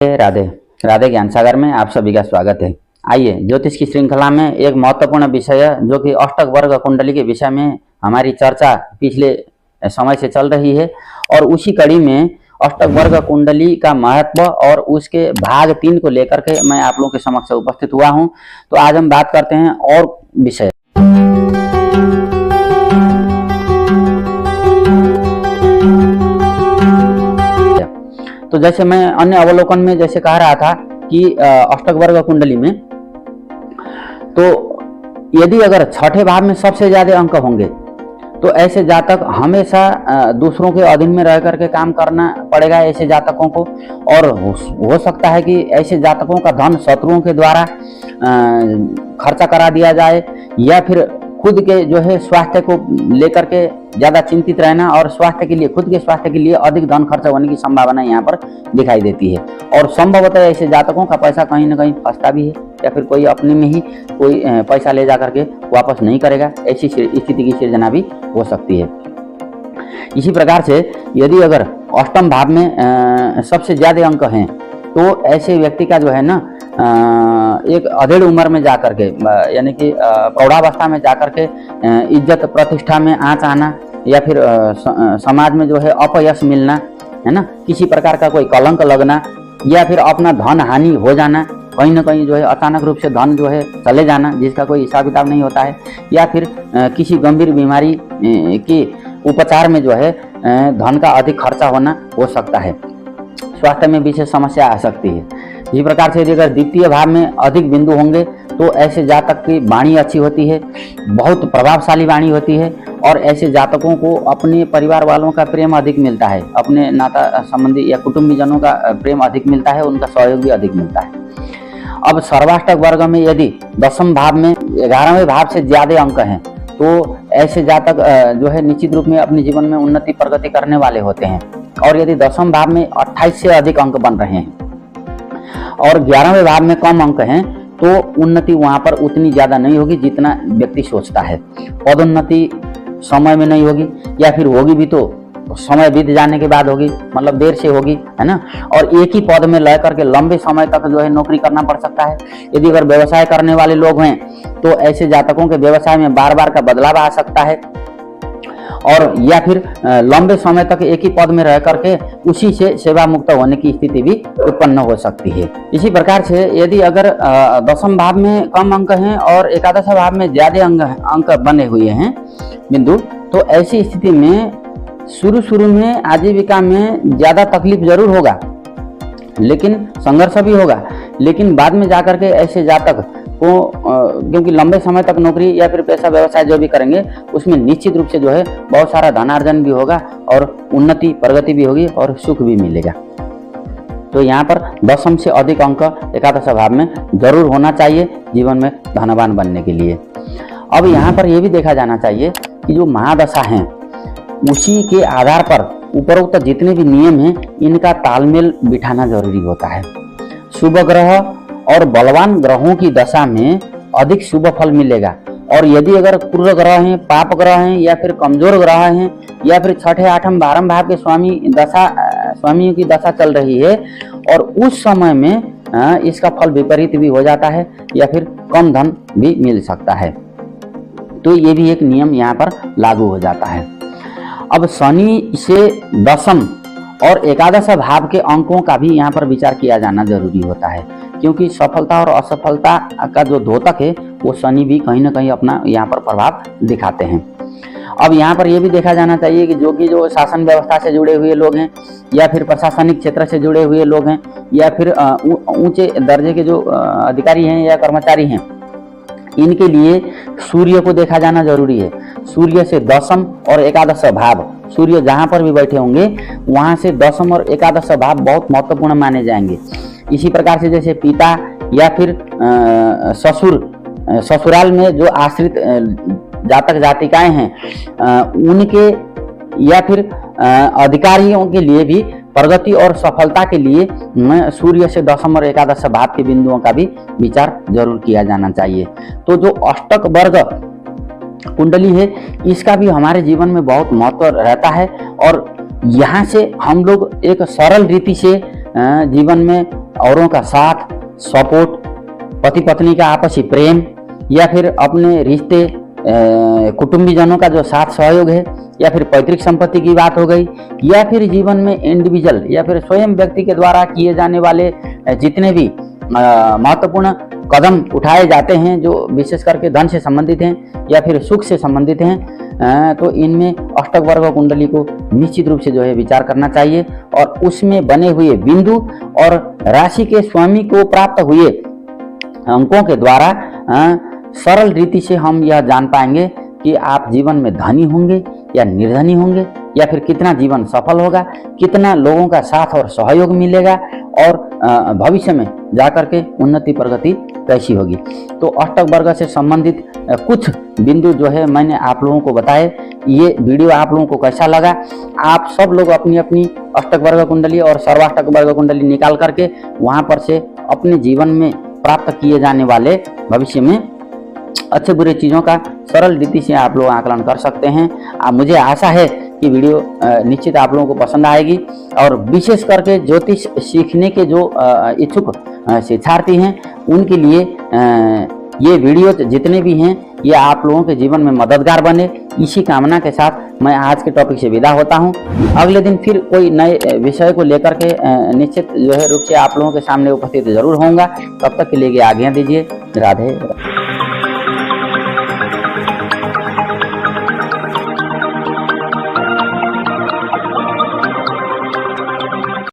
राधे राधे ज्ञान सागर में आप सभी का स्वागत है। आइए ज्योतिष की श्रृंखला में एक महत्वपूर्ण विषय जो कि अष्टक वर्ग कुंडली के विषय में हमारी चर्चा पिछले समय से चल रही है और उसी कड़ी में अष्टक वर्ग कुंडली का महत्व और उसके भाग 3 को लेकर के मैं आप लोगों के समक्ष उपस्थित हुआ हूं। तो आज हम बात करते हैं और विषय। तो जैसे मैं अन्य अवलोकन में जैसे कह रहा था कि अष्टक वर्ग कुंडली में तो यदि अगर छठे भाव में सबसे ज्यादा अंक होंगे तो ऐसे जातक हमेशा दूसरों के अधीन में रह करके काम करना पड़ेगा ऐसे जातकों को। और हो सकता है कि ऐसे जातकों का धन शत्रुओं के द्वारा खर्चा करा दिया जाए या फिर खुद के जो है स्वास्थ्य को लेकर के ज्यादा चिंतित रहना और स्वास्थ्य के लिए खुद के स्वास्थ्य के लिए अधिक धन खर्च होने की संभावना यहाँ पर दिखाई देती है। और संभवतः ऐसे जातकों का पैसा कहीं ना कहीं फंसता भी है या फिर कोई अपने में ही कोई पैसा ले जा करके वापस नहीं करेगा, ऐसी स्थिति की सृजना भी हो सकती है। इसी प्रकार से यदि अगर अष्टम भाव में सबसे ज्यादा अंक हैं तो ऐसे व्यक्ति का जो है ना एक अधेड़ उम्र में जाकर के यानी कि प्रौढ़ावस्था में जाकर के इज्जत प्रतिष्ठा में आंच आना या फिर समाज में जो है अपयश मिलना है ना, किसी प्रकार का कोई कलंक लगना या फिर अपना धन हानि हो जाना, कहीं ना कहीं जो है अचानक रूप से धन जो है चले जाना जिसका कोई हिसाब किताब नहीं होता है, या फिर किसी गंभीर बीमारी के उपचार में जो है धन का अधिक खर्चा होना हो सकता है, स्वास्थ्य में विशेष समस्या आ सकती है। इसी प्रकार से यदि अगर द्वितीय भाव में अधिक बिंदु होंगे तो ऐसे जातक की वाणी अच्छी होती है, बहुत प्रभावशाली वाणी होती है और ऐसे जातकों को अपने परिवार वालों का प्रेम अधिक मिलता है, अपने नाता संबंधी या कुटुंबीजनों का प्रेम अधिक मिलता है, उनका सहयोग भी अधिक मिलता है। अब सर्वाष्टक वर्ग में यदि दशम भाव में 11वें भाव से ज्यादा अंक हैं तो ऐसे जातक जो है निश्चित रूप में अपने जीवन में उन्नति प्रगति करने वाले होते हैं। और यदि दशम भाव में 28 से अधिक अंक बन रहे हैं और 11वें भाव में कम अंक हैं तो उन्नति वहां पर उतनी ज्यादा नहीं होगी जितना व्यक्ति सोचता है। पदोन्नति समय में नहीं होगी या फिर होगी भी तो समय बीत जाने के बाद होगी, मतलब देर से होगी, है ना। और एक ही पद में लय करके लंबे समय तक जो है नौकरी करना पड़ सकता है। यदि अगर व्यवसाय करने वाले लोग हैं तो ऐसे जातकों के व्यवसाय में बार बार का बदलाव आ सकता है और या फिर लंबे समय तक एक ही पद में रह करके उसी से सेवा मुक्त होने की स्थिति भी उत्पन्न हो सकती है। इसी प्रकार से यदि अगर दशम भाव में कम अंक हैं और एकादश भाव में ज्यादा अंक बने हुए हैं बिंदु, तो ऐसी स्थिति में शुरू में आजीविका में ज्यादा तकलीफ जरूर होगा लेकिन संघर्ष भी होगा, लेकिन बाद में जाकर के ऐसे जातक को क्योंकि लंबे समय तक नौकरी या फिर पैसा व्यवसाय जो भी करेंगे उसमें निश्चित रूप से जो है बहुत सारा धनार्जन भी होगा और उन्नति प्रगति भी होगी और सुख भी मिलेगा। तो यहाँ पर दशम से अधिक अंक एकादश भाव में जरूर होना चाहिए जीवन में धनवान बनने के लिए। अब यहाँ पर यह भी देखा जाना चाहिए कि जो महादशा हैं उसी के आधार पर उपरोक्त जितने भी नियम हैं इनका तालमेल बिठाना जरूरी होता है। शुभ ग्रह और बलवान ग्रहों की दशा में अधिक शुभ फल मिलेगा और यदि अगर क्रूर ग्रह हैं, पाप ग्रह हैं या फिर कमजोर ग्रह हैं या फिर छठे आठम 12वें भाव के स्वामियों की दशा चल रही है और उस समय में इसका फल विपरीत भी हो जाता है या फिर कम धन भी मिल सकता है। तो ये भी एक नियम यहाँ पर लागू हो जाता है। अब शनि से दशम और एकादश भाव के अंकों का भी यहाँ पर विचार किया जाना जरूरी होता है क्योंकि सफलता और असफलता का जो द्योतक है वो शनि भी कहीं ना कहीं अपना यहाँ पर प्रभाव दिखाते हैं। अब यहाँ पर यह भी देखा जाना चाहिए कि जो शासन व्यवस्था से जुड़े हुए लोग हैं या फिर प्रशासनिक क्षेत्र से जुड़े हुए लोग हैं या फिर ऊंचे दर्जे के जो अधिकारी हैं या कर्मचारी हैं, इनके लिए सूर्य को देखा जाना जरूरी है। सूर्य से दशम और एकादश भाव, सूर्य जहां पर भी बैठे होंगे वहां से दशम और एकादश भाव बहुत महत्वपूर्ण माने जाएंगे। इसी प्रकार से जैसे पिता या फिर ससुराल में जो आश्रित जातक जातिकाएं हैं उनके या फिर अधिकारियों के लिए भी प्रगति और सफलता के लिए सूर्य से दशम और एकादश भाव के बिंदुओं का भी विचार जरूर किया जाना चाहिए। तो जो अष्टक वर्ग कुंडली है इसका भी हमारे जीवन में बहुत महत्व रहता है और यहाँ से हम लोग एक सरल रीति से जीवन में औरों का साथ, सपोर्ट, पति पत्नी का आपसी प्रेम, या फिर अपने रिश्ते, कुटुंबीजनों का जो साथ सहयोग है, या फिर पैतृक संपत्ति की बात हो गई, या फिर जीवन में इंडिविजुअल या फिर स्वयं व्यक्ति के द्वारा किए जाने वाले जितने भी महत्वपूर्ण कदम उठाए जाते हैं जो विशेष करके धन से संबंधित हैं या फिर सुख से संबंधित हैं, तो इनमें अष्टक वर्ग कुंडली को निश्चित रूप से जो है विचार करना चाहिए। और उसमें बने हुए बिंदु और राशि के स्वामी को प्राप्त हुए अंकों के द्वारा सरल रीति से हम यह जान पाएंगे कि आप जीवन में धनी होंगे या निर्धनी होंगे, या फिर कितना जीवन सफल होगा, कितना लोगों का साथ और सहयोग मिलेगा, और भविष्य में जाकर के उन्नति प्रगति कैसी होगी। तो अष्टक वर्ग से संबंधित कुछ बिंदु जो है मैंने आप लोगों को बताए। ये वीडियो आप लोगों को कैसा लगा? आप सब लोग अपनी अपनी अष्टक वर्ग कुंडली और सर्वाष्टक वर्ग कुंडली निकाल करके वहां पर से अपने जीवन में प्राप्त किए जाने वाले भविष्य में अच्छे बुरे चीज़ों का सरल रीति से आप लोग आकलन कर सकते हैं। मुझे आशा है कि वीडियो निश्चित आप लोगों को पसंद आएगी, और विशेष करके ज्योतिष सीखने के जो इच्छुक शिक्षार्थी हैं उनके लिए ये वीडियो जितने भी हैं ये आप लोगों के जीवन में मददगार बने, इसी कामना के साथ मैं आज के टॉपिक से विदा होता हूं। अगले दिन फिर कोई नए विषय को लेकर के निश्चित जो है रूप से आप लोगों के सामने उपस्थित जरूर होऊंगा। तब तक के लिए आज्ञा दीजिए। राधे।